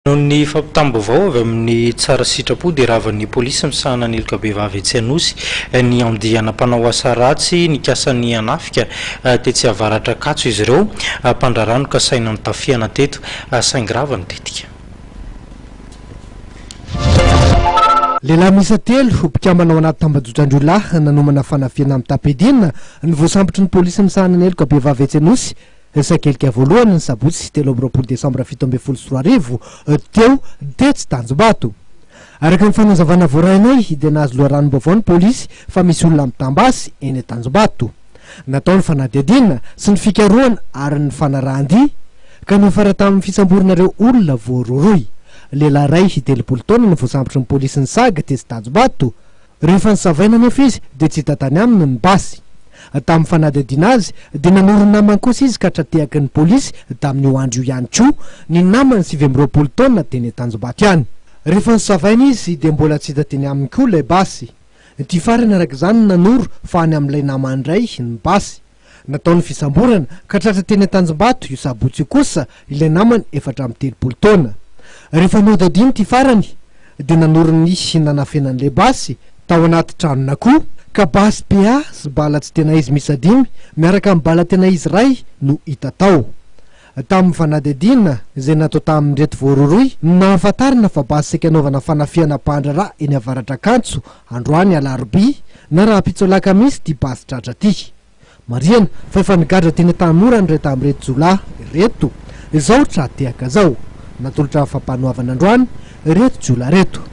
Ny fampitam-baovao avy amin'ny tsara sitrapo dia ravan'ny polisy misahana an'ilka behivavy etsy Anosy ny andihana mpanao asa ratsy nikasan'ny anafika tetsy avaratra Katso izy ireo mpandrarano ka saina notafiana teto saingravany tetika. Lehilahy miisa telo mpikambana ao anaty tambajotran-driolahy nanomana fanafiana amin'ny tapedina ny voasambotry ny polisy misahana an'ilka behivavy etsy Anosy sakelika voalohany ny sabotsy 13 Desambra 2024 teo tetsy Tanjombato. Araka ny fanazavana voarainay dia nahazo loharanom-baovao ny polisy fa misy olona mitambasy eny Tanjombato. Natao ny fanadihadiana sy ny fikarohana ary ny fanarahan-dia ka nifara tamin'ny fisamborinareo olona voaroroy. Lehilahy iray 30 taona no voasambotry ny polisy ny saga tetsy Tanjombato. Rehefa nisavaina nefa izy dia tsy hita tany aminy ny basy. Tamin'ny fanadihadiana azy dia nanoro ny namany kosa izy ka hatratehaky ny polisy tamin'io andro io ihany koa ny namany 20 taona teny Tanjombato ihany. Rehefa nisavaina izy dia mbola tsy hita teny aminy koa ilay basy. Ty farany araka izany nanoro fa any amin'ilay namany iray ny basy. Nataony fisamborana ka hatratra teny Tanjombato io sabotsy io kosa ilay namany 430 taona. Rehefa nodadiny ty farany dia nanoro ny nanafenan'ilay basy tao anaty tranona koa ka basy PA sy bala tsy tena izy misy adimy miaraka amin'ny bala tena izy ray no hita tao. Tamin'ny fanadihadiana izay natao tamin'ny reto voaroroy nahafantarina fa basy saika anaovana fanafiana mpandrara eny avaratra Katso androany alarobia na raha pitsolaka misy ty basy tratra ty. Mariana fa efa nigadra teny Tanora ny reto amin'ny reto jolahy reto izao tratehaka zao natolotra fampanoavana androany reto jola reto.